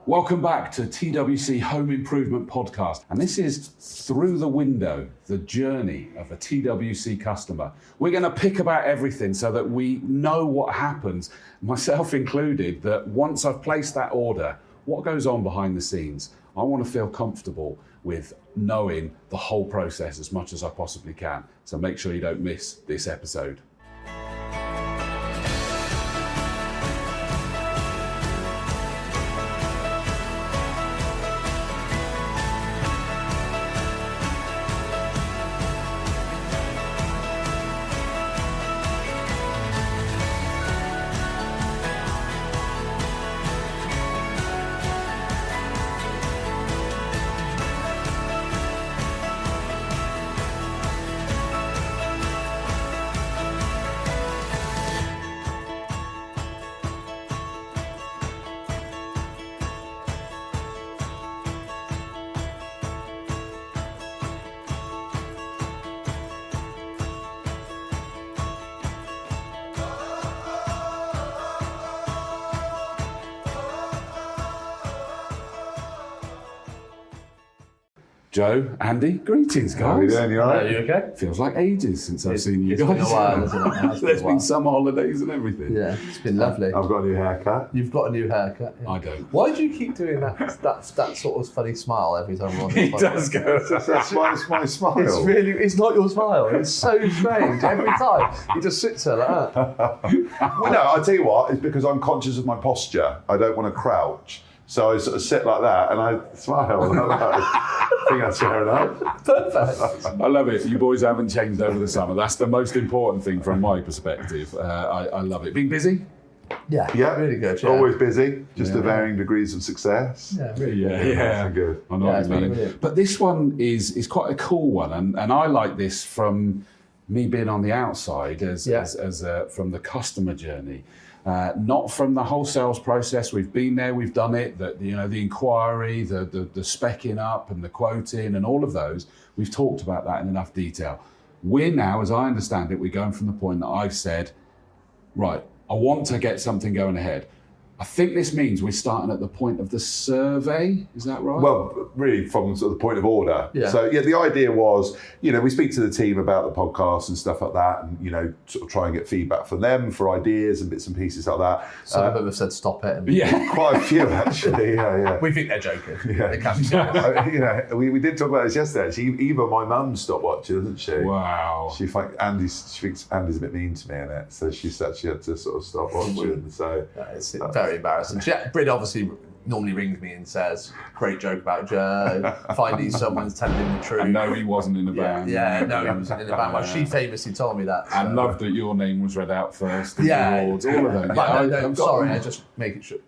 Welcome back to TWC Home Improvement Podcast. And this is Through the Window, the journey of a TWC customer. We're going to pick about everything so that we know what happens, myself included, that once I've placed that order, what goes on behind the scenes. I want to feel comfortable with knowing the whole process as much as I possibly can. So make sure you don't miss this episode. Joe, Andy, greetings, guys. How are you doing? You all right? Are you okay? Feels like ages since I've seen you guys. It's been a while, hasn't it? There's been summer holidays and everything. Yeah, it's been lovely. I've got a new haircut. You've got a new haircut. Yeah. I don't. Why do you keep doing that sort of funny smile every time we're on He the does podcast? go. That's my smile. It's not your smile. It's so strange. Every time he just sits there like that. Well, no, I'll tell you what, it's because I'm conscious of my posture. I don't want to crouch. So I sort of sit like that and I smile. I think that's fair enough. Perfect. I love it. You boys haven't changed over the summer. That's the most important thing from my perspective. I love it. Been busy? Yeah, really good. Yeah. Always busy, just to varying degrees of success. Yeah, really good. Yeah. Good. I know Yeah, what it's you mean. brilliant. But this one is quite a cool one, and I like this from me being on the outside as from the customer journey. Not from the whole sales process. We've been there, we've done it. The inquiry, the speccing up, and the quoting, and all of those. We've talked about that in enough detail. We're now, as I understand it, we're going from the point that I've said, right, I want to get something going ahead. I think this means we're starting at the point of the survey. Is that right? Well, really from sort of the point of order. Yeah. So the idea was, we speak to the team about the podcast and stuff like that, and sort of try and get feedback from them for ideas and bits and pieces like that. Some of them have said stop it. And Quite a few actually. Yeah. we think they're joking. Yeah. They can't be. We did talk about this yesterday. Actually, even my mum stopped watching, doesn't she? Wow. She thinks Andy's a bit mean to me in it, so she said she had to sort of stop watching. So It's very embarrassing. Brid obviously normally rings me and says, "Great joke about Joe. Finally, someone's telling him the truth." And no, he wasn't in the band. Yeah, no, he wasn't in the band. Well, she famously told me that. And loved that your name was read out first. Yeah. Awards, all of them. But no, sorry, I just make it sure.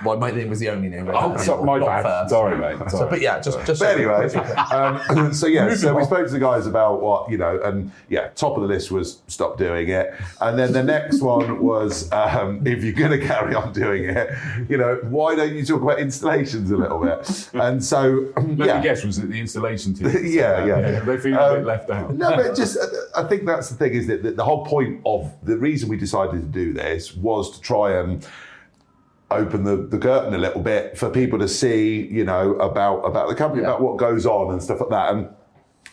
Well, my name was the only name. Oh, my not bad. first. Sorry, mate. Sorry. But yeah, just. But anyway, so we spoke to the guys about what, and top of the list was stop doing it. And then the next one was, if you're going to carry on doing it, why don't you talk about installations a little bit? And so, Let me guess, was it the installation team? Yeah. They feel a bit left out. No, but just, I think that's the thing, is that the whole point of the reason we decided to do this was to try and open the curtain a little bit for people to see, about the company, about what goes on and stuff like that. And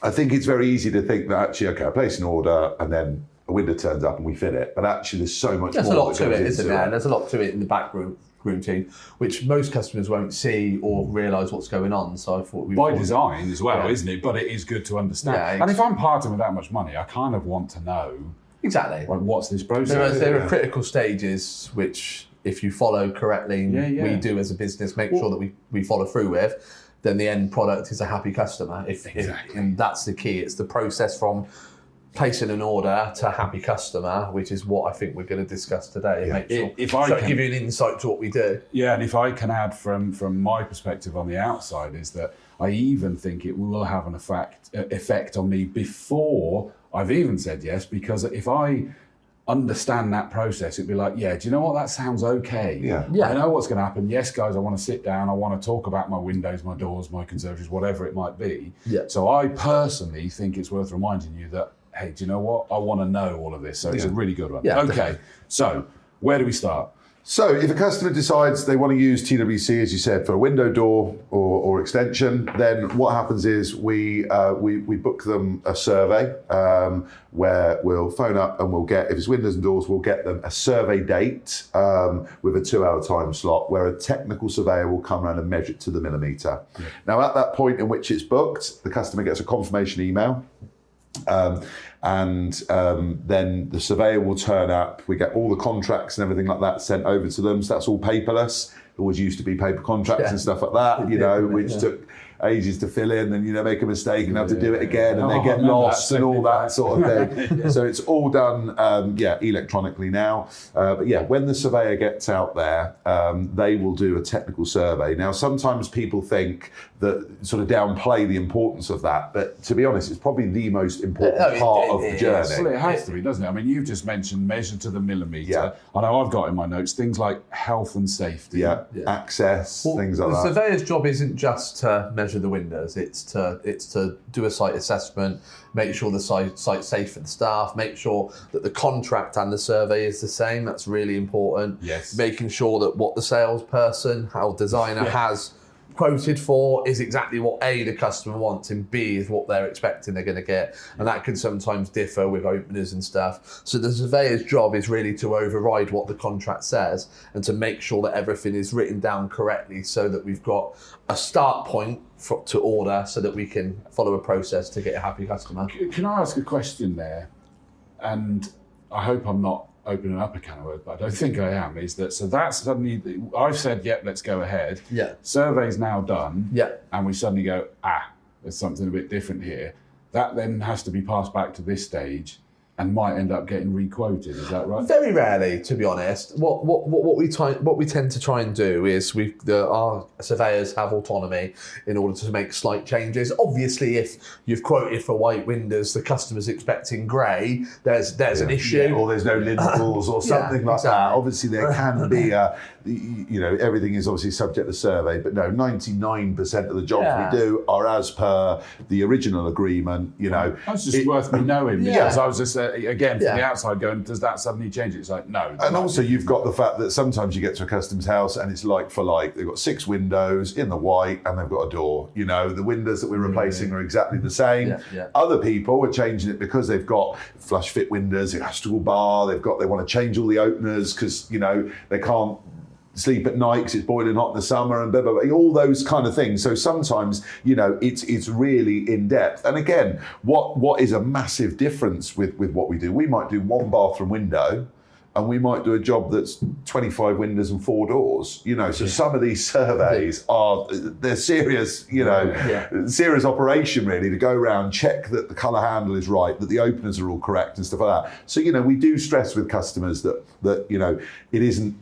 I think it's very easy to think that actually, okay, I place an order and then a window turns up and we fit it. But actually, there's so much more. There's a lot to that goes it, isn't into there? There's a lot to it in the back room team, which most customers won't see or realise what's going on. So I thought by design as well, isn't it? But it is good to understand. Yeah, and if I'm parting with that much money, I kind of want to know exactly what's this process. There are critical stages which, if you follow correctly, we do as a business make sure that we follow through with, then the end product is a happy customer. And that's the key. It's the process from placing an order to a happy customer, which is what I think we're going to discuss today. And make sure, give you an insight to what we do. Yeah, and if I can add from my perspective on the outside, is that I even think it will have an effect on me before I've even said yes, because if I understand that process, it'd be like, do you know what, that sounds okay. Yeah. I know what's going to happen. Yes, guys, I want to sit down, I want to talk about my windows, my doors, my conservatories, whatever it might be. So I personally think it's worth reminding you that, hey, do you know what, I want to know all of this. So it's a really good one. Okay, so where do we start? So if a customer decides they want to use TWC, as you said, for a window, door or extension, then what happens is we book them a survey where we'll phone up and we'll get, if it's windows and doors, we'll get them a survey date with a 2-hour time slot where a technical surveyor will come around and measure it to the millimetre. Yeah. Now at that point in which it's booked, the customer gets a confirmation email. Then the surveyor will turn up. We get all the contracts and everything like that sent over to them. So that's all paperless. It always used to be paper contracts and stuff like that, which took ages to fill in, and make a mistake and have to do it again, and they get lost and all that sort of thing. So it's all done, electronically now. But when the surveyor gets out there, they will do a technical survey. Now, sometimes people think that sort of downplay the importance of that, but to be honest, it's probably the most important part of the journey. Well, it has to be, doesn't it? I mean, you've just mentioned measure to the millimetre. Yeah. I know I've got in my notes things like health and safety. Access, things like that. The surveyor's job isn't just to measure the windows, it's to do a site assessment, make sure the site's safe for the staff, make sure that the contract and the survey is the same. That's really important. Yes. Making sure that what the salesperson, how designer has quoted for is exactly what A, the customer wants, and B, is what they're expecting they're going to get. And that can sometimes differ with openers and stuff. So the surveyor's job is really to override what the contract says and to make sure that everything is written down correctly so that we've got a start point to order so that we can follow a process to get a happy customer. Can I ask a question there? And I hope I'm not opening up a can of worms, but I don't think I am, is that, so that's suddenly, I've said, yep, let's go ahead. Yeah. Survey's now done. Yeah. And we suddenly go, there's something a bit different here. That then has to be passed back to this stage and might end up getting re-quoted, is that right? Very rarely, to be honest. What we tend to try and do is our surveyors have autonomy in order to make slight changes. Obviously, if you've quoted for white windows, the customer's expecting grey, there's an issue. Yeah, or there's no lintels or something like that. Obviously, there can be everything is obviously subject to survey, but no, 99% of the jobs we do are as per the original agreement. That's just worth me knowing, because I was just again from the outside going, does that suddenly change it? It's like, no. And also you've got the fact that sometimes you get to a customer's house and it's like for like. They've got 6 windows in the white and they've got a door. The windows that we're replacing are exactly the same. Other people are changing it because they've got flush fit windows, an astral bar, they want to change all the openers because they can't sleep at night because it's boiling hot in the summer and blah, blah, blah, all those kind of things. So sometimes, it's really in depth. And again, what is a massive difference with what we do? We might do 1 bathroom window and we might do a job that's 25 windows and 4 doors. So some of these surveys they're serious, serious operation really, to go around, check that the colour handle is right, that the openers are all correct and stuff like that. So, we do stress with customers that it isn't,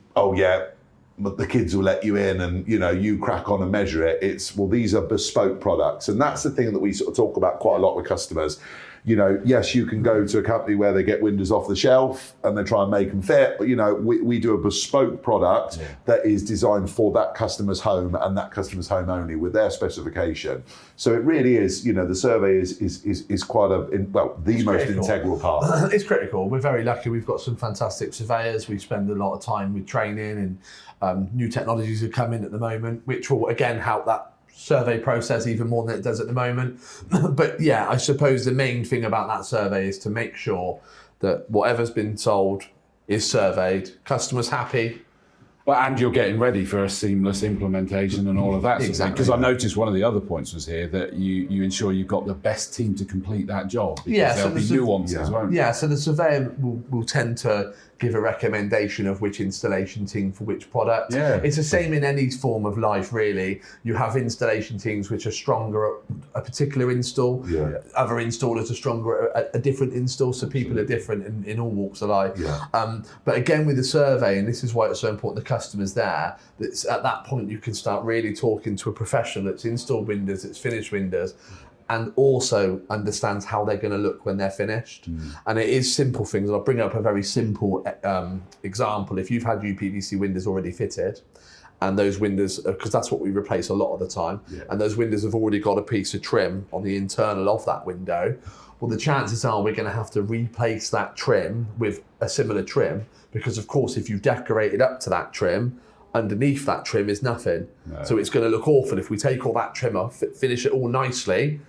but the kids will let you in and, you crack on and measure it. It's, these are bespoke products. And that's the thing that we sort of talk about quite a lot with customers. Yes, you can go to a company where they get windows off the shelf and they try and make them fit. But, we do a bespoke product that is designed for that customer's home and that customer's home only with their specification. So it really is, the survey is quite the most critical. Integral part. It's critical. We're very lucky. We've got some fantastic surveyors. We spend a lot of time with training and new technologies have come in at the moment, which will again help that survey process even more than it does at the moment. But I suppose the main thing about that survey is to make sure that whatever's been sold is surveyed, customers happy. And you're getting ready for a seamless implementation and all of that. Exactly. Because I noticed one of the other points was here that you ensure you've got the best team to complete that job. Because there'll be nuances, won't there? Yeah, so the surveyor will tend to give a recommendation of which installation team for which product. Yeah. It's the same in any form of life, really. You have installation teams which are stronger at a particular install. Yeah. Other installers are stronger at a different install, so people are different in all walks of life. Yeah. But again, with the survey, and this is why it's so important, the customer's there, that's at that point you can start really talking to a professional that's installed windows, that's finished windows, and also understands how they're going to look when they're finished. And it is simple things. And I'll bring up a very simple example. If you've had UPVC windows already fitted, and those windows, because that's what we replace a lot of the time, and those windows have already got a piece of trim on the internal of that window, well, the chances are we're going to have to replace that trim with a similar trim, because of course, if you've decorated up to that trim, underneath that trim is nothing. No. So it's going to look awful if we take all that trim off, finish it all nicely.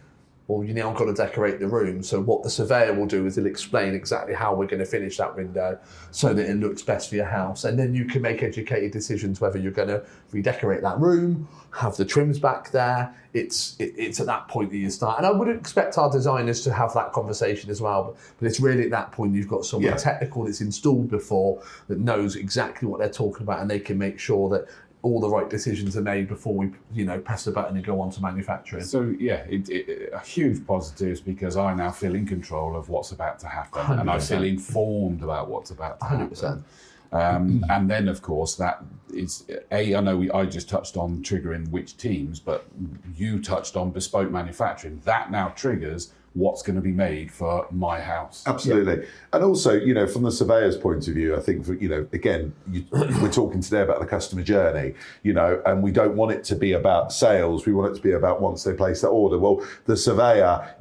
Well, you now got to decorate the room. So what the surveyor will do is he'll explain exactly how we're going to finish that window so that it looks best for your house. And then you can make educated decisions whether you're going to redecorate that room, have the trims back there. It's at that point that you start. And I would expect our designers to have that conversation as well. But it's really at that point you've got someone technical that's installed before, that knows exactly what they're talking about, and they can make sure that all the right decisions are made before we, press the button and go on to manufacturing. So a huge positives, because I now feel in control of what's about to happen, 100%. And I feel informed about what's about to happen. 100%. And then, of course, that is I know I just touched on triggering which teams, but you touched on bespoke manufacturing. That now triggers what's going to be made for my house. Absolutely. Yeah. And also, from the surveyor's point of view, I think, again, we're talking today about the customer journey, and we don't want it to be about sales. We want it to be about once they place that order. Well, the surveyor,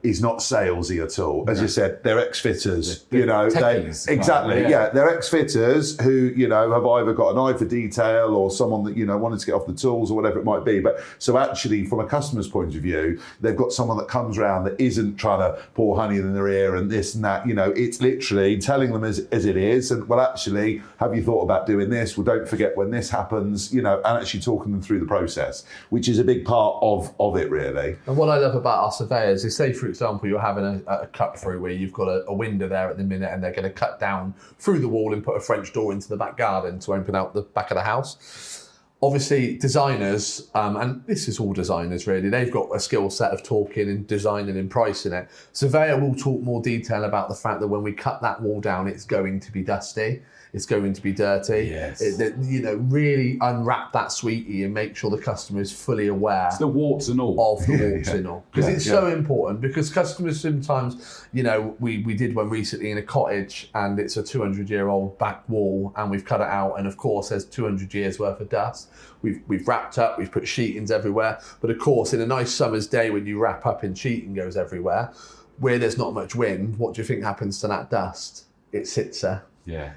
is not salesy at all. As you said, they're ex-fitters, techies, exactly. Right? Yeah. They're ex-fitters who, have either got an eye for detail or someone that, wanted to get off the tools or whatever it might be. But so actually, from a customer's point of view, they've got someone that comes around that isn't trying to pour honey in their ear and this and that. It's literally telling them as it is. And well, actually, have you thought about doing this? Well, don't forget when this happens, and actually talking them through the process, which is a big part of it, really. And what I love about our surveyors is, say, for example, you're having a cut through where you've got a window there at the minute, and they're going to cut down through the wall and put a French door into the back garden to open out the back of the house. Obviously, designers, and this is all designers really, they've got a skill set of talking and designing and pricing it. Surveyor will talk more detail about the fact that when we cut that wall down, it's going to be dusty. It's going to be dirty. Yes. Really unwrap that sweetie and make sure the customer is fully aware. It's the warts and all. Of the warts and all. Because it's so important, because customers sometimes, we did one recently in a cottage, and it's a 200-year-old back wall, and we've cut it out, and of course there's 200 years worth of dust. We've wrapped up, we've put sheetings everywhere, but of course in a nice summer's day when you wrap up and sheeting goes everywhere, where there's not much wind, what do you think happens to that dust? It sits there. Yeah.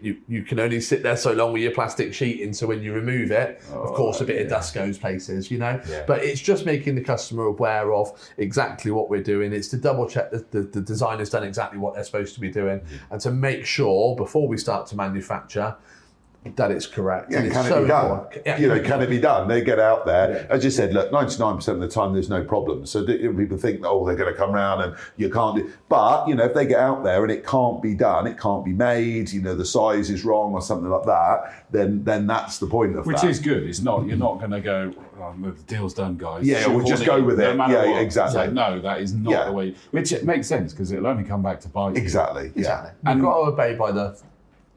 You can only sit there so long with your plastic sheeting, so when you remove it, of course, a bit of dust goes places, Yeah. But it's just making the customer aware of exactly what we're doing. It's to double check that the designer's done exactly what they're supposed to be doing, and to make sure before we start to manufacture that it's correct. Yeah, can it be done? Can it be done? They get out there. Yeah. As you said, look, 99% of the time there's no problem. So people think, they're going to come around and you can't do. But, if they get out there and it can't be done, it can't be made, the size is wrong or something like that, then that's the point of Which that. Is good. It's not, you're not going to go, the deal's done, guys. Yeah, we'll just go with it. Yeah, exactly. So, no, that is not the way. Which it makes sense, because it'll only come back to bite you. Exactly. Yeah. And you've got to obey by the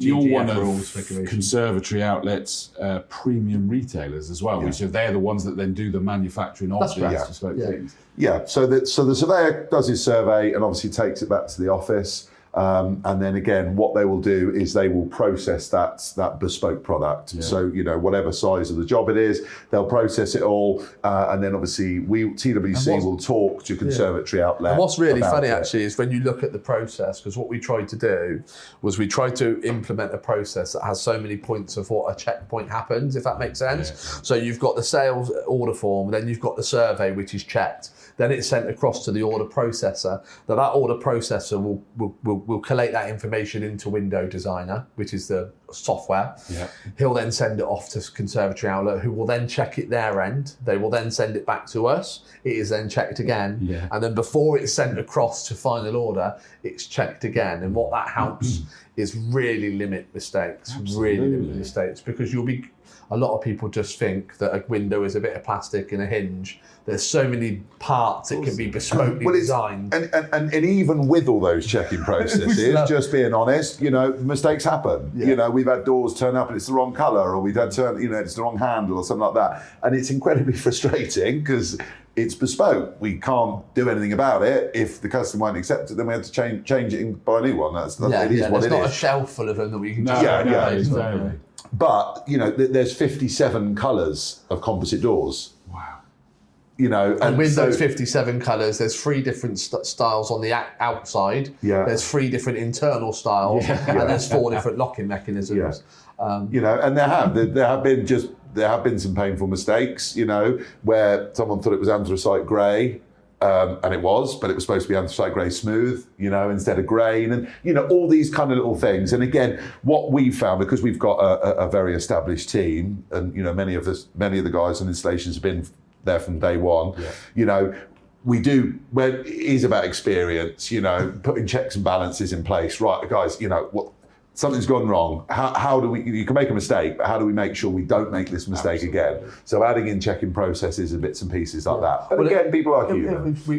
you're one of conservatory outlets, premium retailers as well, which they're the ones that then do the manufacturing of these bespoke things. Yeah, so the surveyor does his survey and obviously takes it back to the office. And then again, what they will do is they will process that bespoke product. Yeah. So, whatever size of the job it is, they'll process it all. And then obviously TWC will talk to conservatory outlet. And what's really funny actually is when you look at the process, because what we tried to do was we tried to implement a process that has so many points of what a checkpoint happens, if that makes sense. Yeah. So you've got the sales order form, then you've got the survey, which is checked. Then it's sent across to the order processor. That order processor will collate that information into Window Designer, which is the software. Yeah. He'll then send it off to Conservatory Outlet, who will then check it their end. They will then send it back to us. It is then checked again. Yeah. And then before it's sent across to final order, it's checked again. And what that helps is really limit mistakes. Absolutely. Really limit mistakes, because a lot of people just think that a window is a bit of plastic and a hinge. There's so many parts it can be bespokely designed. And even with all those checking processes, just being honest, mistakes happen. Yeah. We've had doors turn up and it's the wrong colour, or we've had it's the wrong handle or something like that. And it's incredibly frustrating because it's bespoke. We can't do anything about it. If the customer won't accept it, then we have to change it and buy a new one. It is what it is. There's not a shelf full of them that we can just... But, there's 57 colours of composite doors. Wow. You know, and with those 57 colours, there's 3 different styles on the outside. Yeah. There's 3 different internal styles, and there's 4 different locking mechanisms. Yeah. You know, and there have been some painful mistakes. You know, where someone thought it was anthracite grey. And it was, but it was supposed to be anthracite grey smooth, you know, instead of grain, and you know, all these kind of little things. And again, what we've found, because we've got a very established team, and you know, many of the guys on installations have been there from day one. Yeah. You know, when it is about experience, you know, putting checks and balances in place. Right, guys, you know what. Something's gone wrong. How do we? You can make a mistake, but how do we make sure we don't make this mistake again? So adding in checking processes and bits and pieces like that. And again, people like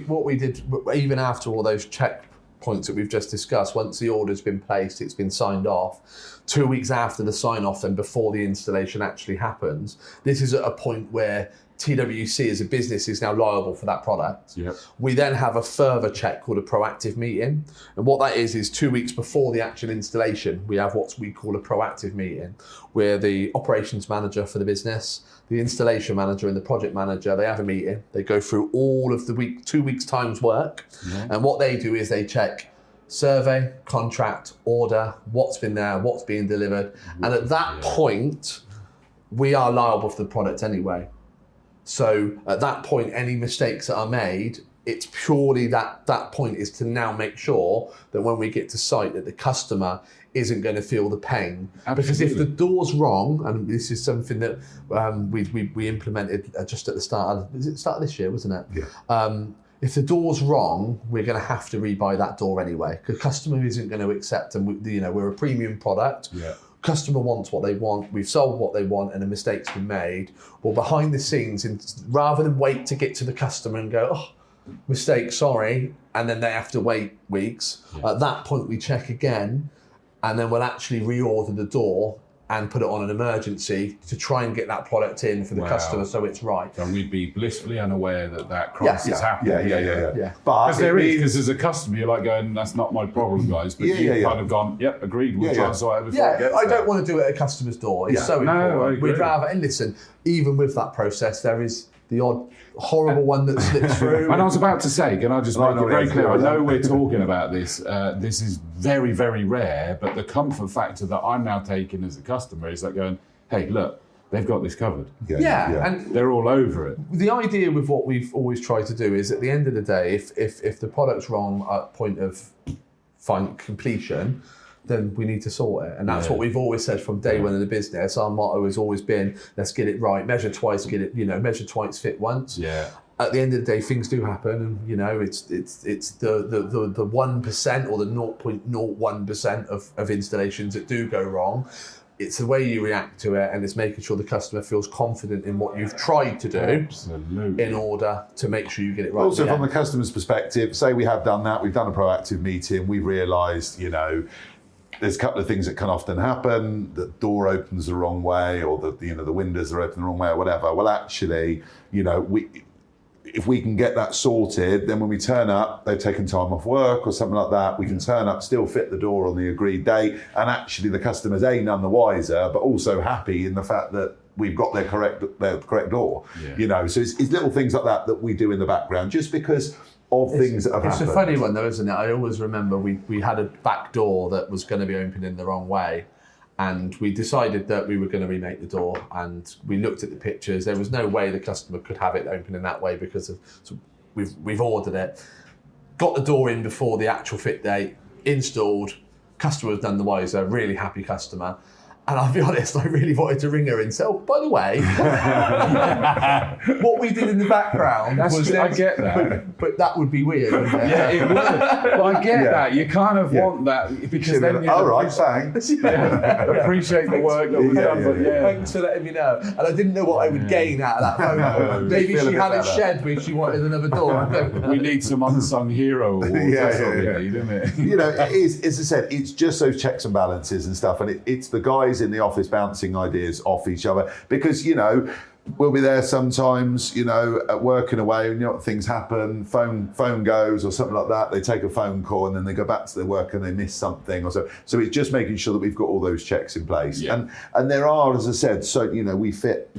what we did, even after all those checkpoints that we've just discussed, once the order's been placed, it's been signed off. 2 weeks after the sign off, and before the installation actually happens, this is at a point where TWC as a business is now liable for that product. Yep. We then have a further check called a proactive meeting. And what that is 2 weeks before the actual installation, we have what we call a proactive meeting, where the operations manager for the business, the installation manager and the project manager, they have a meeting. They go through all of the 2 weeks time's work. Mm-hmm. And what they do is they check survey, contract, order, what's been there, what's being delivered. Mm-hmm. And at that point, we are liable for the product anyway. So at that point, any mistakes that are made, it's purely that point is to now make sure that when we get to site that the customer isn't going to feel the pain. Absolutely. Because if the door's wrong, and this is something that we implemented just at the start of this year, wasn't it? Yeah. If the door's wrong, we're going to have to rebuy that door anyway, because customer isn't going to accept, and we're a premium product. Yeah. Customer wants what they want, we've sold what they want, and a mistake's been made. Well, behind the scenes, rather than wait to get to the customer and go, oh, mistake, sorry, and then they have to wait weeks, at that point we check again, and then we'll actually reorder the door and put it on an emergency to try and get that product in for the customer so it's right. And we'd be blissfully unaware that crisis happened. Yeah. Because because as a customer, you're like going, that's not my problem, guys. But you've kind of gone, yep, agreed, we'll try and sort it before it gets I there. don't want to do it at a customer's door. It's so important. I agree. We'd rather, and listen, even with that process, there is the odd horrible one that slips through. And I was about to say, can I just make it very clear? I know we're talking about this. This is very, very rare, but the comfort factor that I'm now taking as a customer is like going, hey, look, they've got this covered. Yeah. And they're all over it. The idea with what we've always tried to do is at the end of the day, if the product's wrong at point of completion, then we need to sort it. And that's what we've always said from day one in the business. Our motto has always been, let's get it right, measure twice, measure twice, fit once. Yeah. At the end of the day, things do happen, and it's the 1% or the 0.01% of installations that do go wrong. It's the way you react to it, and it's making sure the customer feels confident in what you've tried to do. Absolutely. In order to make sure you get it right. Also, from the customer's perspective, say we have done that, we've done a proactive meeting, we've realised, there's a couple of things that can often happen. The door opens the wrong way, or the windows are open the wrong way, or whatever. Well, actually, if we can get that sorted, then when we turn up, they've taken time off work or something like that, we can turn up, still fit the door on the agreed date, and actually the customer's none the wiser, but also happy in the fact that we've got their correct door. So it's little things like that we do in the background, just because of things that have happened. It's a funny one though, isn't it? I always remember we had a back door that was going to be opened in the wrong way, and we decided that we were going to remake the door, and we looked at the pictures. There was no way the customer could have it open in that way because we've ordered it. Got the door in before the actual fit date, installed, customer was none the wiser, really happy customer. And I'll be honest, I really wanted to ring her and say, oh, by the way, what we did in the background was... I get that. But that would be weird, wouldn't it? Yeah, it would. But I get that. You kind of want that, because then you all right, thanks. appreciate the work that was done. But thanks for letting me know. And I didn't know what I would gain out of that phone call. Maybe she had it shed when she wanted another door. We need some unsung hero awards. That's what we need, isn't it? It is, as I said, it's just those checks and balances and stuff. And it's the guys in the office bouncing ideas off each other, because we'll be there sometimes at work in a way, and things happen, phone goes or something like that, they take a phone call and then they go back to their work and they miss something or so it's just making sure that we've got all those checks in place. And there are, as I said, so we fit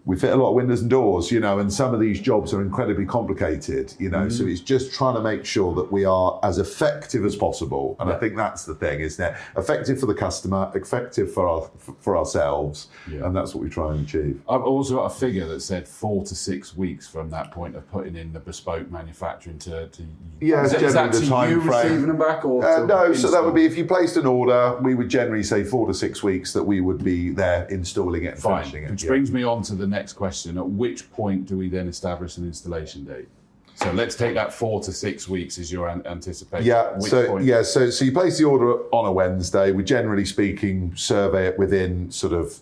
we fit a lot of windows and doors, and some of these jobs are incredibly complicated, so it's just trying to make sure that we are as effective as possible. And I think that's the thing, isn't it? Effective for the customer, effective for ourselves, and that's what we try and achieve. I've also got a figure that said 4 to 6 weeks from that point of putting in the bespoke manufacturing to is that the time frame? Receiving them back, or no? So that would be if you placed an order, we would generally say 4 to 6 weeks that we would be there installing it and finishing it. Which brings me on to the next question. At which point do we then establish an installation date? So let's take that 4 to 6 weeks as your anticipation. So you place the order on a Wednesday. We generally speaking survey it within sort of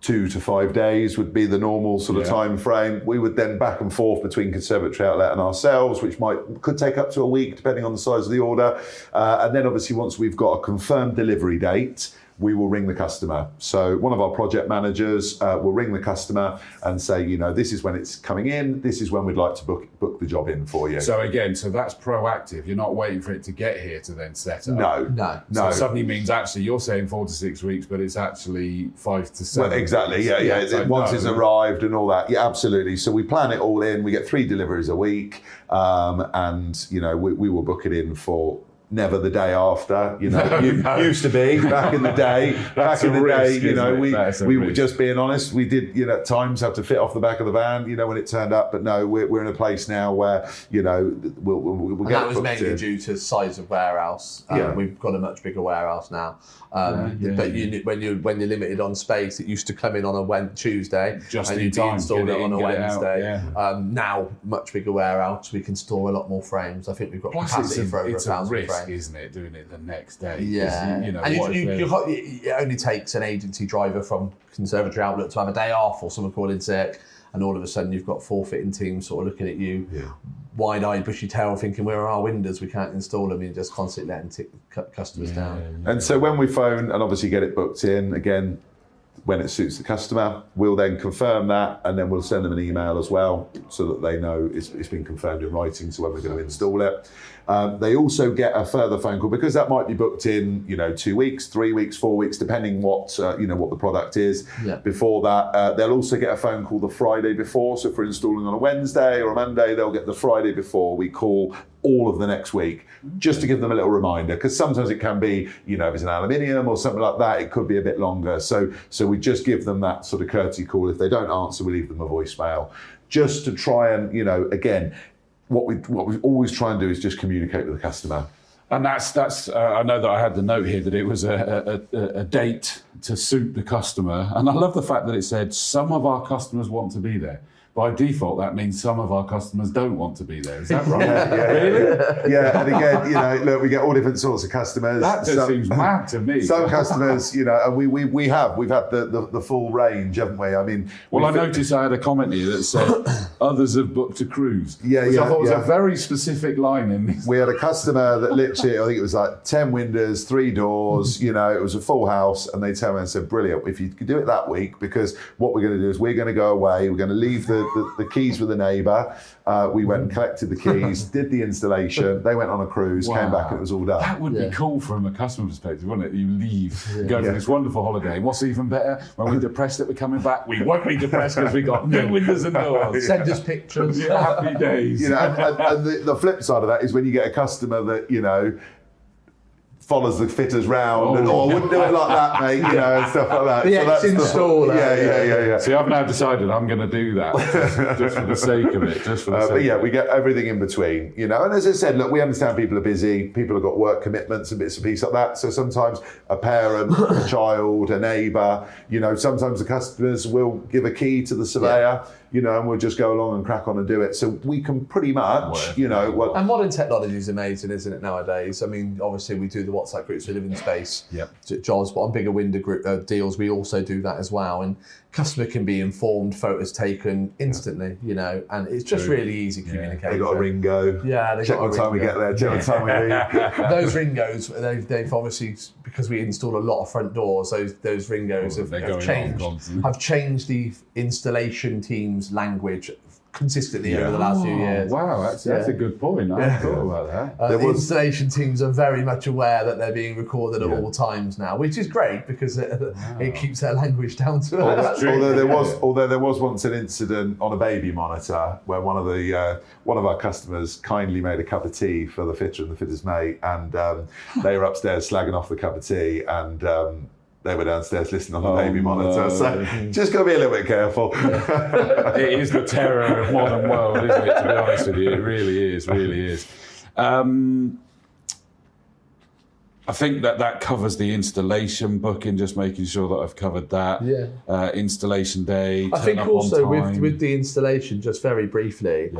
2 to 5 days would be the normal sort of time frame. We would then back and forth between Conservatory Outlet and ourselves, which could take up to a week depending on the size of the order. And then obviously once we've got a confirmed delivery date, we will ring the customer. So one of our project managers will ring the customer and say, this is when it's coming in, this is when we'd like to book the job in for you. So again, that's proactive. You're not waiting for it to get here to then set up. No. So it suddenly means actually you're saying 4 to 6 weeks, but it's actually 5 to 7. Well, exactly, yeah. Once it's arrived and all that, absolutely. So we plan it all in. We get 3 deliveries a week, and we will book it in for never the day after, used to be back in the day. We were just being honest. We did, at times have to fit off the back of the van, when it turned up. But no, we're in a place now where, we'll get. That was mainly due to size of warehouse. We've got a much bigger warehouse now. But when you're limited on space, it used to come in on a Tuesday, just and you'd be installed it on a Wednesday. Now, much bigger warehouse, we can store a lot more frames. I think we've got capacity for over 1,000 frames. Isn't it, doing it the next day? It only takes an agency driver from Conservatory Outlet to have a day off or someone calling sick, and all of a sudden you've got 4 fitting teams sort of looking at you, wide-eyed, bushy tail, thinking, where are our windows? We can't install them. You're just constantly letting customers down. And so when we phone and obviously get it booked in, again, when it suits the customer, we'll then confirm that, and then we'll send them an email as well so that they know it's been confirmed in writing, so when we're going to install it. They also get a further phone call, because that might be booked in, 2 weeks, 3 weeks, 4 weeks, depending what the product is. Before that, they'll also get a phone call the Friday before. So if we're installing on a Wednesday or a Monday, they'll get the Friday before. We call all of the next week, just to give them a little reminder, because sometimes it can be, if it's an aluminium or something like that, it could be a bit longer. So we just give them that sort of courtesy call. If they don't answer, we leave them a voicemail, just to try and, again, what we always try and do is just communicate with the customer. And that's. I know that I had the note here that it was a date to suit the customer, and I love the fact that it said some of our customers want to be there. By default, that means some of our customers don't want to be there. Is that right? Really? Yeah. And again, look, we get all different sorts of customers. That just seems mad to me. Some customers, and we've had the full range, haven't we? I mean, I noticed I had a comment here that said others have booked a cruise. Which I thought was a very specific line in this. We had a customer that literally, I think it was like 10 windows, 3 doors. It was a full house, and they tell me and said, "Brilliant! If you could do it that week, because what we're going to do is we're going to go away. We're going to leave the keys with a neighbour. We went and collected the keys, did the installation. They went on a cruise, came back, and it was all done." That would be cool from a customer perspective, wouldn't it? You leave, go to this wonderful holiday. What's even better? When we're depressed that we're coming back, we won't be depressed because we got new windows and doors. Send us pictures. Happy days. And the flip side of that is when you get a customer that follows the fitters round and I wouldn't do it like that, mate, and stuff like that. The ex-installer. Yeah. See, I've now decided I'm going to do that just for the sake of it. But we get everything in between, And as I said, look, we understand people are busy. People have got work commitments and bits and pieces like that. So sometimes a parent, a child, a neighbour, sometimes the customers will give a key to the surveyor. And we'll just go along and crack on and do it. So we can pretty much, And modern technology is amazing, isn't it, nowadays? I mean, obviously we do the WhatsApp groups for living space jobs, but on bigger window group deals, we also do that as well. And customer can be informed, photos taken instantly, and it's just really easy communication. They got a Ringo. Yeah, they check got a what time we get there, check what time we leave. Those Ringos, they've obviously, because we install a lot of front doors, those Ringos have changed the installation team's language consistently over the last few years. Wow, that's a good point. I hadn't thought about that. The installation teams are very much aware that they're being recorded at all times now, which is great because it keeps their language down to earth. Although there was once an incident on a baby monitor where one of our customers kindly made a cup of tea for the fitter and the fitter's mate, and they were upstairs slagging off the cup of tea, and they were downstairs listening on the baby monitor. So just got to be a little bit careful. It is the terror of modern world, isn't it? To be honest with you, it really is. I think that covers the installation booking, just making sure that I've covered that. Yeah. Installation day. I think also with the installation, just very briefly,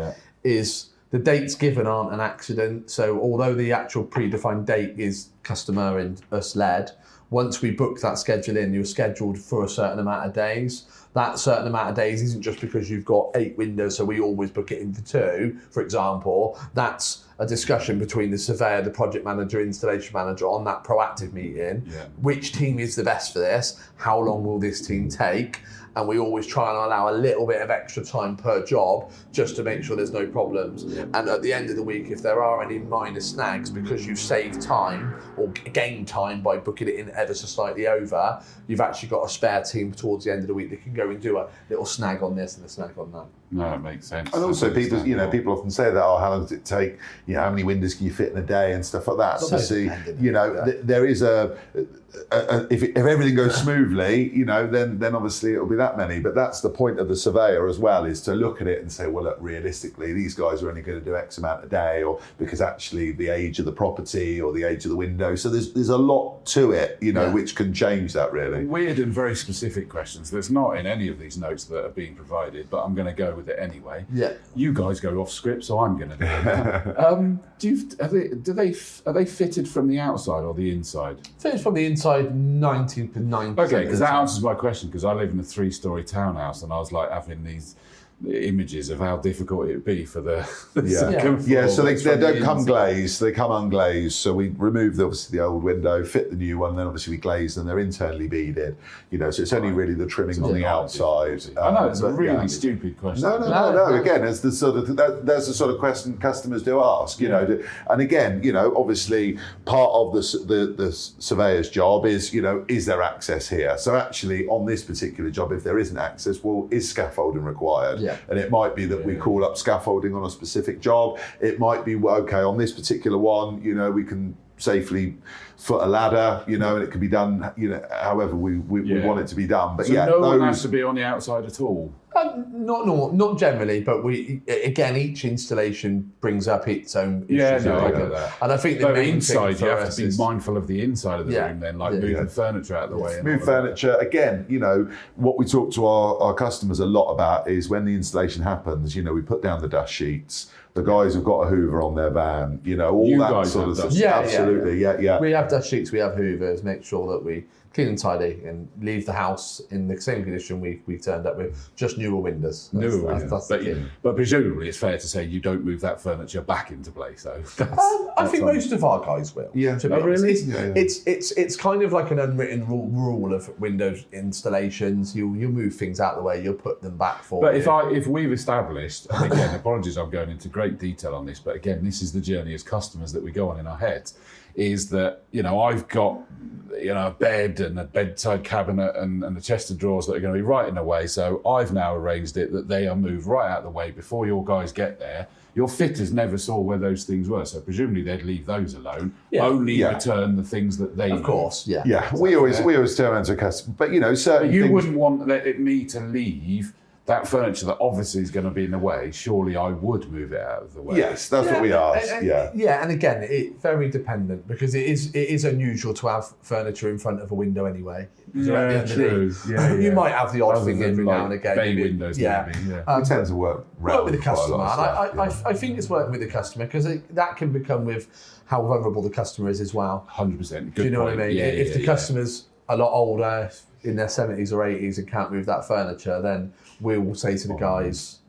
is the dates given aren't an accident. So although the actual predefined date is customer and us led, once we book that schedule in, you're scheduled for a certain amount of days. That certain amount of days isn't just because you've got 8 windows, so we always book it in for 2, for example. That's a discussion between the surveyor, the project manager, installation manager on that proactive meeting. Which team is the best for this? How long will this team take? And we always try and allow a little bit of extra time per job just to make sure there's no problems. And at the end of the week, if there are any minor snags, because you've saved time or gained time by booking it in ever so slightly over, you've actually got a spare team towards the end of the week that can go and do a little snag on this and a snag on that. No, it makes sense. And also, people often say that, how long does it take? How many windows can you fit in a day and stuff like that. Obviously, there is if everything goes smoothly, then obviously it'll be that many. But that's the point of the surveyor as well, is to look at it and say, well, look, realistically, these guys are only going to do X amount a day, or because actually the age of the property or the age of the window. So there's a lot to it, which can change that really. Weird and very specific questions. There's not in any of these notes that are being provided, but I'm going to go with it anyway. Yeah. You guys go off script, so I'm going to do it. Are they fitted from the outside or the inside? Fitted from the inside, 99%. Okay, because that answers my question, because I live in a 3-story townhouse and I was like having these images of how difficult it would be for the second floor. So they don't come glazed, they come unglazed. So we removed obviously the old window, fit the new one, then obviously we glazed them. They're internally beaded, so it's only really the trimming on the outside. I know it's a really stupid question. No. Again, that's the sort of question customers do ask. And again, obviously part of the surveyor's job is is there access here? So actually on this particular job, if there isn't access, well, is scaffolding required? And it might be that we call up scaffolding on a specific job. It might be, okay, on this particular one, we can safely foot a ladder, and it can be done, however we want it to be done. But so no one has to be on the outside at all? Not generally, but each installation brings up its own issues. I get that. And I think the main inside, thing you have to be mindful of the inside of the room then, like moving furniture out of the way. Move furniture. Again, what we talk to our customers a lot about is when the installation happens, we put down the dust sheets. The guys have got a Hoover on their van, all that sort of stuff. Absolutely. We have dust sheets, we have Hoovers, make sure that we clean and tidy and leave the house in the same condition we turned up with, just newer windows. But presumably it's fair to say you don't move that furniture back into place. So I think most of our guys will. Really? It's kind of like an unwritten rule of Windows installations. You'll move things out of the way, you'll put them back for But you. if we've established, and again, apologies, I'm going into great detail on this, but again, this is the journey as customers that we go on in our heads, is that, I've got, a bed and a bedside cabinet and a chest of drawers that are going to be right in the way. So I've now arranged it that they are moved right out of the way before your guys get there. Your fitters never saw where those things were, so presumably they'd leave those alone. Only return the things that they. Of course, We always turn around to a customer, but certain. But you things... wouldn't want me to leave that furniture that obviously is going to be in the way. Surely I would move it out of the way. Yes, that's what we ask. And again, it's very dependent, because it is unusual to have furniture in front of a window anyway. True. You might have the odd thing every now and again. Bay windows, we tend to work with the customer. I think it's working with the customer, because that can become with how vulnerable the customer is as well. 100%. Do you know what I mean? If the customer's a lot older, in their 70s or 80s, and can't move that furniture, then we'll say to the guys,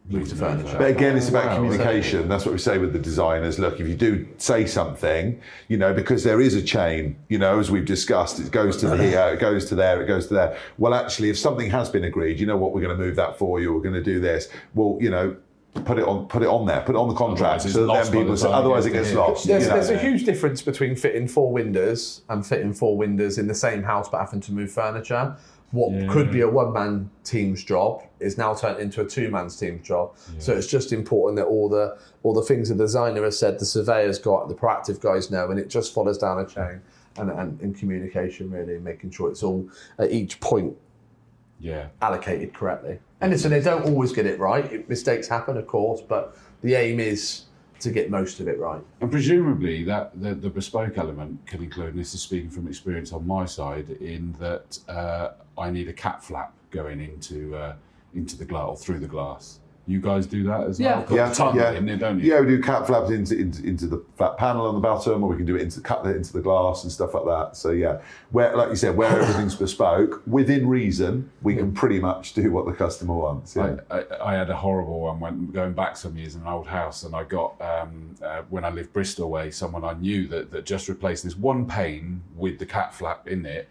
move the furniture. But again, it's about communication. That's what we say with the designers. Look, if you do say something, you know, because there is a chain, you know, as we've discussed, it goes to here, it goes to there, it goes to there. Well, actually, if something has been agreed, you know what, we're going to move that for you, we're going to do this. Well, you know, put it on there, put it on the contract, so that then people say, otherwise it gets lost. There's a huge difference between fitting 4 windows and fitting 4 windows in the same house but having to move furniture. What could be a one-man team's job is now turned into a 2-man's team's job. So it's just important that all the things the designer has said, the surveyor's got, the proactive guys know, and it just follows down a chain and in communication, really, making sure it's all at each point allocated correctly. And listen, they don't always get it right. Mistakes happen, of course, but the aim is to get most of it right. And presumably that the bespoke element can include, and this is speaking from experience on my side, in that I need a cat flap going into the glass or through the glass. You guys do that as well? In there, don't you? Yeah, we do cat flaps into the flat panel on the bottom, or we can do it cut it into the glass and stuff like that. So yeah, where, like you said, where everything's bespoke, within reason, we can pretty much do what the customer wants. Yeah. I had a horrible one when going back some years in an old house, and I got when I lived Bristol way, someone I knew that just replaced this one pane with the cat flap in it.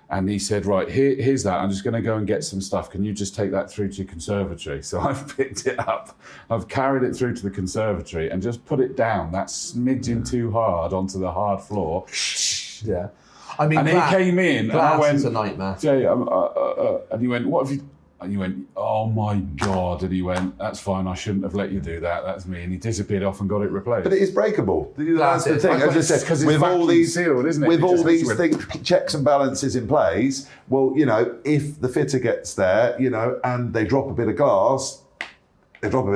And he said, right, here's that. I'm just going to go and get some stuff. Can you just take that through to your conservatory? So I've picked it up. I've carried it through to the conservatory and just put it down that smidgen too hard onto the hard floor. Yeah. I mean, and he came in and I went, is a nightmare. Jay, and he went, what have you... And you went, oh my God. And he went, that's fine, I shouldn't have let you do that. That's me. And he disappeared off and got it replaced. But it is breakable. That's the thing. As I said, with all these sealed, isn't it? With all these things, checks and balances in place, well, you know, if the fitter gets there, you know, and they drop a bit of glass, One of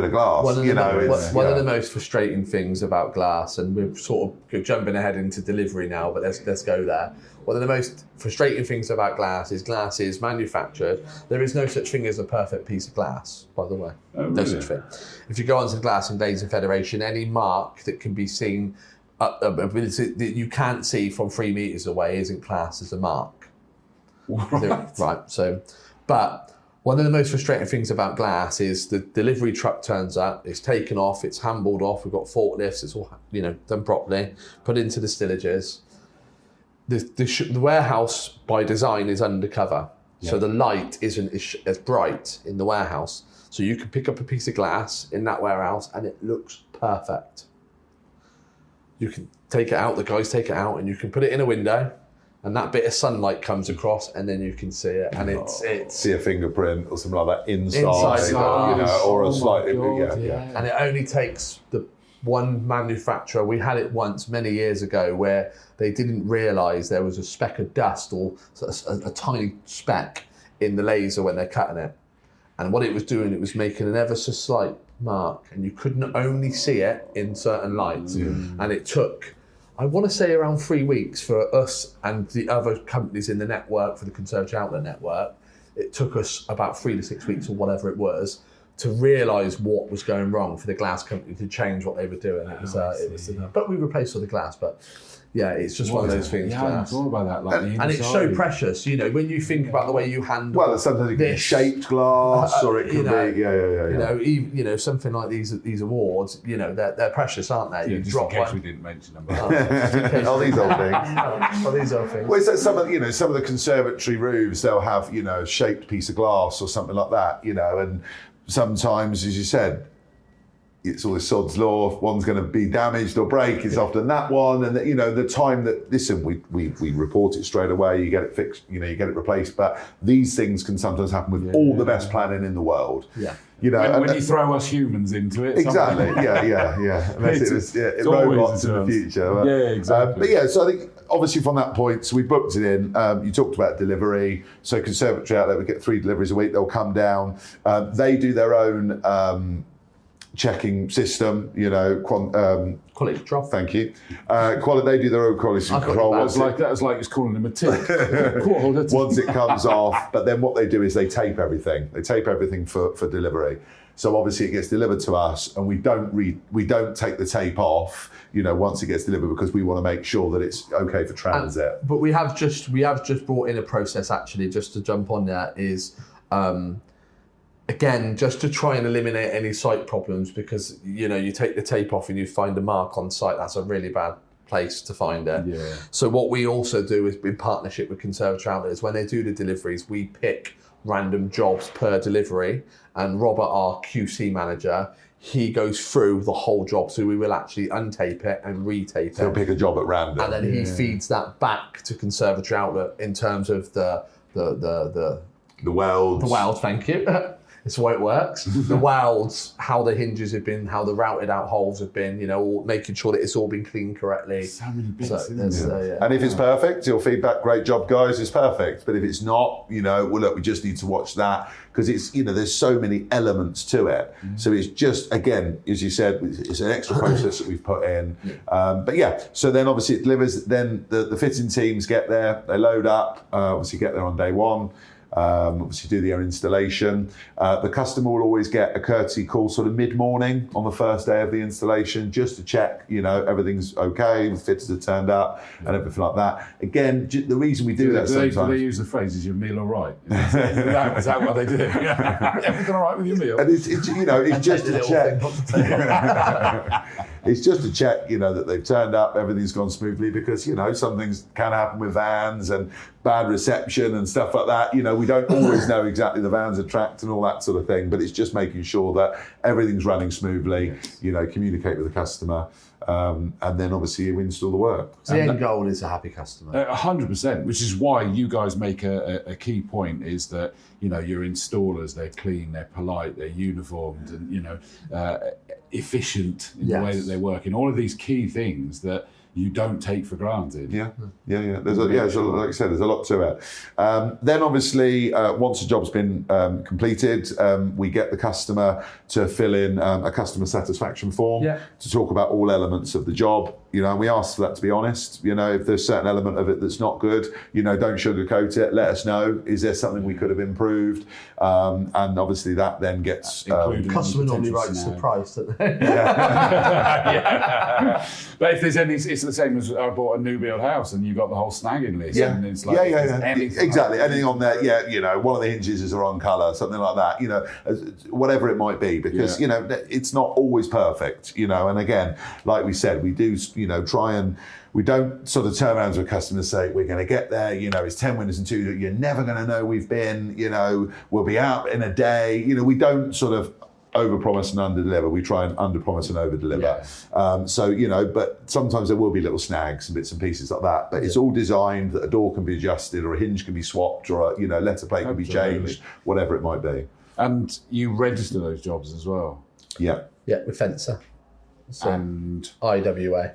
the most frustrating things about glass, and we're sort of jumping ahead into delivery now, but let's go there. One of the most frustrating things about glass is manufactured. There is no such thing as a perfect piece of glass, by the way. Oh, really? No such thing. If you go onto the Glass and Glazing Federation, any mark that can be seen, that you can't see from 3 meters away isn't classed as a mark. Right. So, but one of the most frustrating things about glass is the delivery truck turns up, it's taken off, it's handballed off, we've got forklifts, it's all done properly, put into the stillages. The warehouse by design is undercover, so the light isn't as bright in the warehouse. So you can pick up a piece of glass in that warehouse and it looks perfect. You can take it out, the guys take it out, and you can put it in a window, and that bit of sunlight comes across, and then you can see it, and it's see a fingerprint or something like that inside or a slightly and it only takes the one manufacturer. We had it once many years ago where they didn't realise there was a speck of dust or a tiny speck in the laser when they're cutting it, and what it was doing, it was making an ever so slight mark, and you couldn't only see it in certain lights, and it took, I want to say, around 3 weeks for us and the other companies in the network, for the Conservatory Outlet network. It took us about 3 to 6 weeks or whatever it was to realise what was going wrong for the glass company to change what they were doing. But we replaced all the glass. But yeah, it's just one of those things. Yeah, I hadn't thought about that. And it's so precious, when you think about the way you handle. Well, sometimes it can be shaped glass, or it could be, something like these awards. They're precious, aren't they? Yeah, just in case we didn't mention them. All these old things. These old things. Well, it's like some of the conservatory roofs, they'll have a shaped piece of glass or something like that, and sometimes, as you said, it's all this sod's law. One's going to be damaged or break. It's often that one, and the time that we report it straight away. You get it fixed. You get it replaced. But these things can sometimes happen with all the best planning in the world. Yeah. When you throw us humans into it. Exactly. Yeah. Unless it robots in the future. But, exactly. So I think obviously from that point, so we booked it in. You talked about delivery. So Conservatory Outlet, we get 3 deliveries a week. They'll come down. They do their own checking system, quality control. Thank you. They do their own quality control. That was like it's calling them a tick. Once it comes off, but then what they do is they tape everything. They tape everything for delivery. So obviously it gets delivered to us, and we don't take the tape off, once it gets delivered, because we want to make sure that it's okay for transit. But we have just brought in a process, actually, just to jump on that, is again, just to try and eliminate any site problems, because you take the tape off and you find a mark on site, that's a really bad place to find it. Yeah. So what we also do is, in partnership with Conservatory Outlet, when they do the deliveries, we pick random jobs per delivery, and Robert, our QC manager, he goes through the whole job, so we will actually untape it and retape it. He'll pick a job at random, and then he feeds that back to Conservatory Outlet in terms of the welds. The welds, thank you. It's the way it works. The welds, how the hinges have been, how the routed out holes have been, making sure that it's all been cleaned correctly. So many bits, And if it's perfect, he'll feedback, great job, guys, it's perfect. But if it's not, well, look, we just need to watch that, because it's, there's so many elements to it. So it's just, again, as you said, it's an extra process that we've put in. But yeah, so then obviously it delivers, then the fitting teams get there, they load up, obviously get there on day one. Obviously do their installation. The customer will always get a courtesy call sort of mid-morning on the first day of the installation, just to check, everything's okay, the fitters have turned up and everything like that. Again, the reason we do that sometimes... Do they use the phrase, is your meal all right? Is that what they do? Everything all right with your meal? And it's just to check. It's just to check, that they've turned up, everything's gone smoothly, because, some things can happen with vans and bad reception and stuff like that. We don't always know exactly the vans are tracked and all that sort of thing, but it's just making sure that everything's running smoothly, communicate with the customer, and then obviously you install the work. So the end goal is a happy customer. 100%, which is why you guys make a key point, is that, your installers, they're clean, they're polite, they're uniformed, and, efficient in the way that they're working. All of these key things that you don't take for granted. Yeah. There's like I said, there's a lot to it. Then obviously, once the job's been completed, we get the customer to fill in a customer satisfaction form to talk about all elements of the job. And we ask for that to be honest. If there's a certain element of it that's not good, don't sugarcoat it. Let us know. Is there something we could have improved? And obviously that then gets... customer normally writes the price, don't they? But if there's any, it's the same as I bought a new build house and you got the whole snagging list. Yeah. And it's like, Exactly. Anything on there, one of the hinges is the wrong colour, something like that, whatever it might be, because, it's not always perfect, and again, like we said, we do, try and, we don't sort of turn around to a customer and say, we're going to get there, it's 10 windows and 2, you're never going to know we've been, we'll be out in a day, we don't sort of over-promise and under-deliver. We try and under-promise and over-deliver. But sometimes there will be little snags and bits and pieces like that. But it's all designed that a door can be adjusted, or a hinge can be swapped, or a letter plate can be changed, whatever it might be. And you register those jobs as well? Yeah. Yeah, with Fencer. So, and IWA.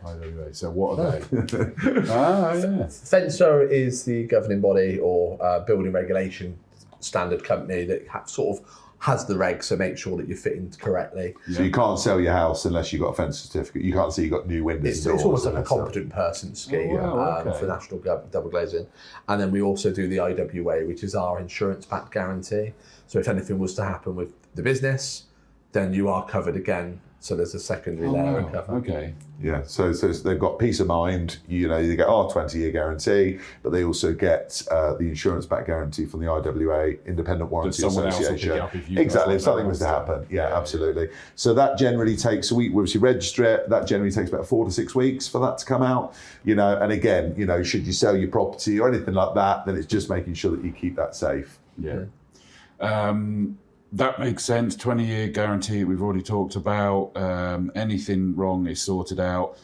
So what are they? Fencer is the governing body or building regulation standard company that sort of has the regs, so make sure that you're fitting correctly. So you can't sell your house unless you've got a fence certificate. You can't say you've got new windows and doors. It's almost like a competent person scheme for national double glazing. And then we also do the IWA, which is our insurance-backed guarantee. So if anything was to happen with the business, then you are covered again. So there's a secondary layer of cover. Okay. Yeah, so they've got peace of mind. They get our 20-year guarantee, but they also get the insurance-backed guarantee from the IWA, Independent Warranty Association. Exactly, if something was to happen. Yeah, absolutely. So that generally takes a week. We obviously register it. That generally takes about 4 to 6 weeks for that to come out. And again, should you sell your property or anything like that, then it's just making sure that you keep that safe. Yeah. That makes sense. 20-year guarantee we've already talked about. Anything wrong is sorted out.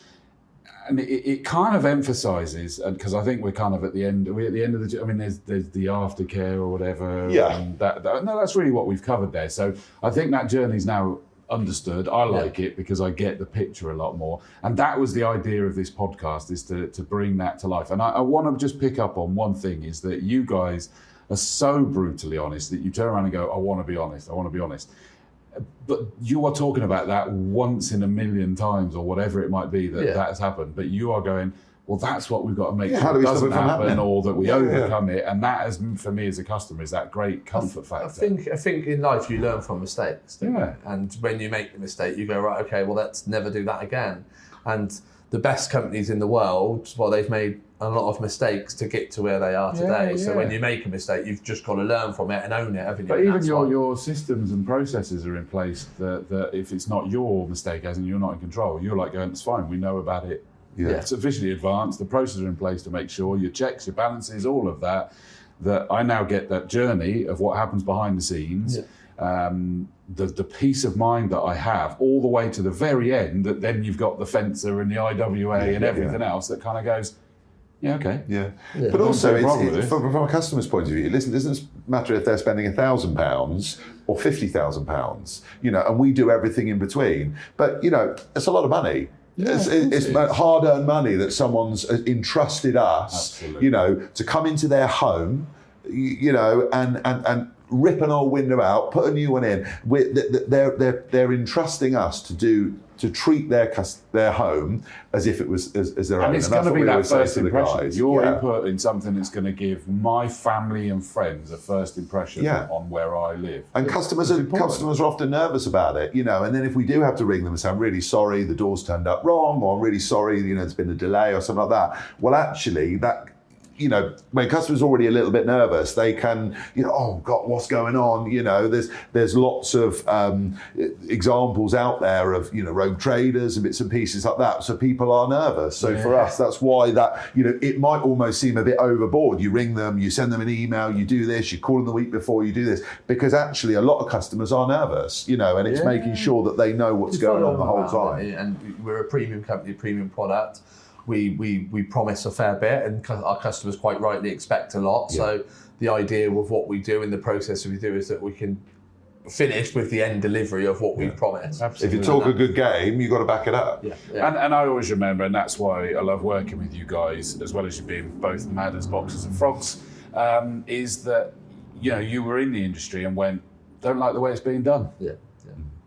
And it kind of emphasises, because I think we're kind of at the end. We're at the end of the. I mean, there's the aftercare or whatever. Yeah. And that's really what we've covered there. So I think that journey's now understood. I like it because I get the picture a lot more. And that was the idea of this podcast, is to bring that to life. And I want to just pick up on one thing, is that you guys are so brutally honest that you turn around and go, I want to be honest. But you are talking about that once in a million times, or whatever it might be that has happened. But you are going, well, that's what we've got to make sure it doesn't happen, or that we overcome it. And that, for me as a customer, is that great comfort factor. I think in life you learn from mistakes. And when you make the mistake, you go, right, okay, well, let's never do that again. And the best companies in the world, well, they've made a lot of mistakes to get to where they are today. So when you make a mistake, you've just got to learn from it and own it, haven't you? But even your systems and processes are in place that if it's not your mistake, as in you're not in control, you're like going, it's fine, we know about it. It's sufficiently advanced, the processes are in place to make sure your checks, your balances, all of that I now get that journey of what happens behind the scenes. The peace of mind that I have all the way to the very end, that then you've got the fencer and the IWA and everything else that kind of goes, But also, from a customer's point of view, listen, it doesn't matter if they're spending £1,000 or £50,000, and we do everything in between. But, it's a lot of money. It's hard-earned money that someone's entrusted us, to come into their home, and rip an old window out, put a new one in. They're entrusting us to treat their home as if it was as their own. And it's going to be that first impression. Your input in something that's going to give my family and friends a first impression on where I live. And customers are often nervous about it, and then if we do have to ring them and say, I'm really sorry, the door's turned up wrong, or I'm really sorry, there's been a delay or something like that. Well, actually, that when customers are already a little bit nervous, they can, oh God, what's going on? There's lots of examples out there of, rogue traders and bits and pieces like that. So people are nervous. So for us, that's why that, it might almost seem a bit overboard. You ring them, you send them an email, you do this, you call them the week before, you do this, because actually a lot of customers are nervous, and it's making sure that they know what's going on the whole time. And we're a premium company, premium product. We promise a fair bit, and our customers quite rightly expect a lot. So the idea with what we do and the process we do is that we can finish with the end delivery of what we promised. If you talk a good game, you've got to back it up. And I always remember, and that's why I love working with you guys, as well as you being both mad as boxers and frogs, is that you were in the industry and went, don't like the way it's being done.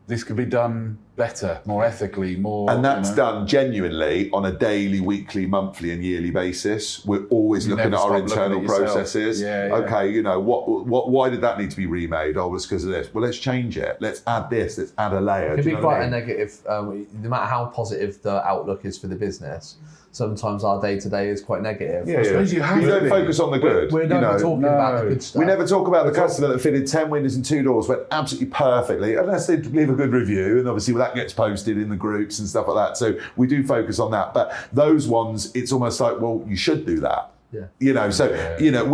This could be done better, more ethically, more... And that's done genuinely on a daily, weekly, monthly and yearly basis. We're always looking at our internal processes. Okay, why did that need to be remade? Oh, it's because of this. Well, let's change it. Let's add this. Let's add a layer. It can be quite a negative, no matter how positive the outlook is for the business. Sometimes our day-to-day is quite negative. I suppose you don't focus on the good. We're never talking about the good stuff. We never talk about the customer that fitted 10 windows and 2 doors, went absolutely perfectly, unless they leave a good review, and obviously that gets posted in the groups and stuff like that. So we do focus on that. But those ones, it's almost like, well, you should do that. We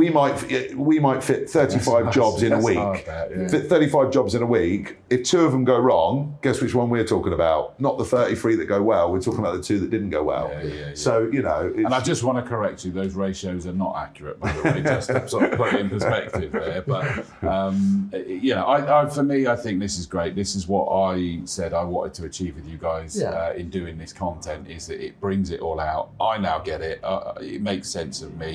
might fit 35 jobs in a week. Fit 35 jobs in a week. If 2 of them go wrong, guess which one we're talking about? Not the 33 that go well. We're talking about the 2 that didn't go well. So and I just want to correct you. Those ratios are not accurate, by the way. Just to sort of put it in perspective there. But for me, I think this is great. This is what I said I wanted to achieve with you guys in doing this content. Is that it brings it all out. I now get it. It makes sense of me.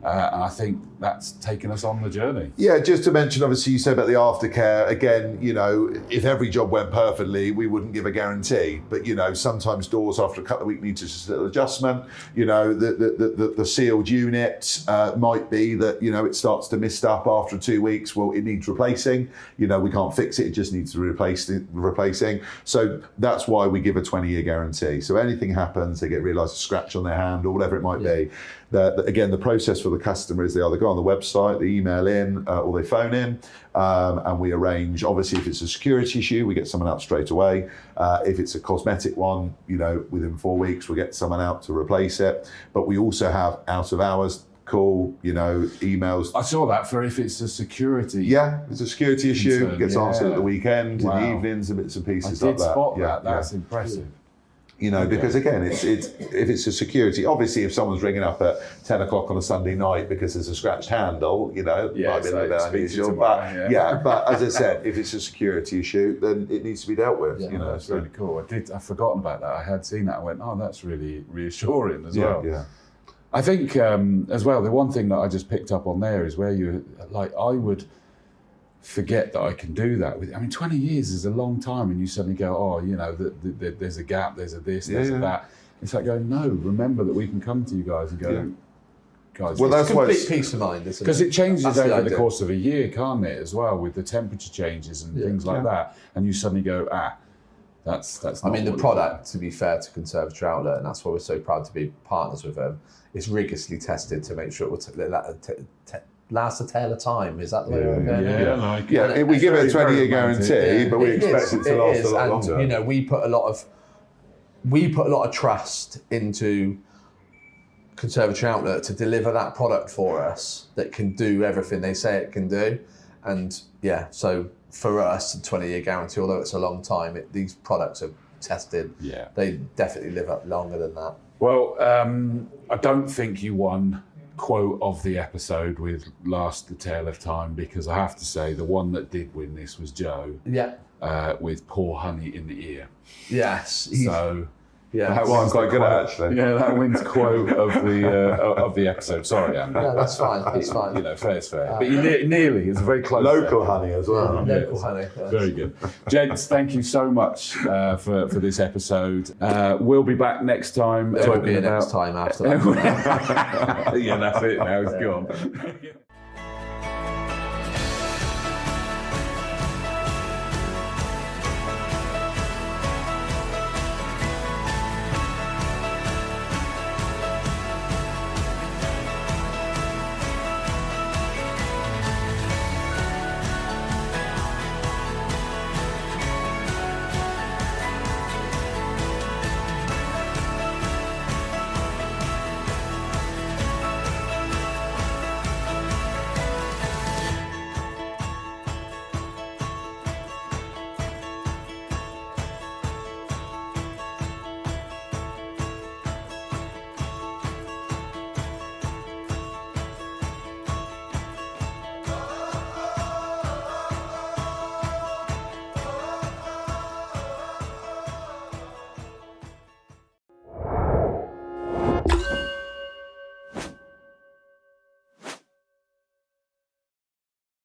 And I think that's taken us on the journey. Yeah, just to mention, obviously, you said about the aftercare. Again, if every job went perfectly, we wouldn't give a guarantee. But, sometimes doors after a couple of weeks need just a little adjustment. The sealed unit might be that, it starts to mist up after 2 weeks. Well, it needs replacing. We can't fix it. It just needs replacing. So that's why we give a 20-year guarantee. So anything happens, they get realised a scratch on their hand or whatever it might be. Again, the process for the customer is they either go on the website, they email in, or they phone in, and we arrange. Obviously, if it's a security issue, we get someone out straight away. If it's a cosmetic one, within 4 weeks, we'll get someone out to replace it. But we also have out of hours call, emails. I saw that for if it's a security. Yeah, it's a security issue. It gets answered at the weekend, in the evenings, and bits and pieces like that. I did spot that. That's impressive. Because again, it's if it's a security, obviously if someone's ringing up at 10 o'clock on a Sunday night because there's a scratched handle, it might be a little bit unusual. But as I said, if it's a security issue, then it needs to be dealt with. That's really cool. I've forgotten about that. I had seen that. I went, oh, that's really reassuring as well. Yeah. I think as well, the one thing that I just picked up on there is where you I would forget that I can do that. 20 years is a long time, and you suddenly go, there's a gap, there's a this, there's a that. It's like going, no, remember that we can come to you guys and go, guys. Well, that's complete peace of mind, isn't it? Because it changes over the course of a year, can't it, as well, with the temperature changes and things like that. And you suddenly go, That's. I mean, the product, to be fair to Conservatory Outlet, and that's why we're so proud to be partners with them, is rigorously tested to make sure it will last a tail of time. Is that the way we're going? Yeah, we give it a 20-year guarantee, but we expect it to last a lot longer. You know, we put a lot of trust into Conservatory Outlet to deliver that product for us that can do everything they say it can do. And yeah, so for us, a 20-year guarantee, although it's a long time, these products are tested. Yeah. They definitely live up longer than that. Well, I don't think you won quote of the episode with last the tail of time, because I have to say the one that did win this was Joe. Yeah. With Pour Honey in the Ear. Yes. So yeah, that one's quite good actually. Yeah, that wins quote of the episode. Sorry, Andy. No, that's fine. That's fine. You know, fair's fair. But you nearly. It's very close. Local honey as well. Local honey. Yes. Very good, gents. Thank you so much for this episode. We'll be back next time. There won't be a next time after that. Yeah, that's it. Now it's gone.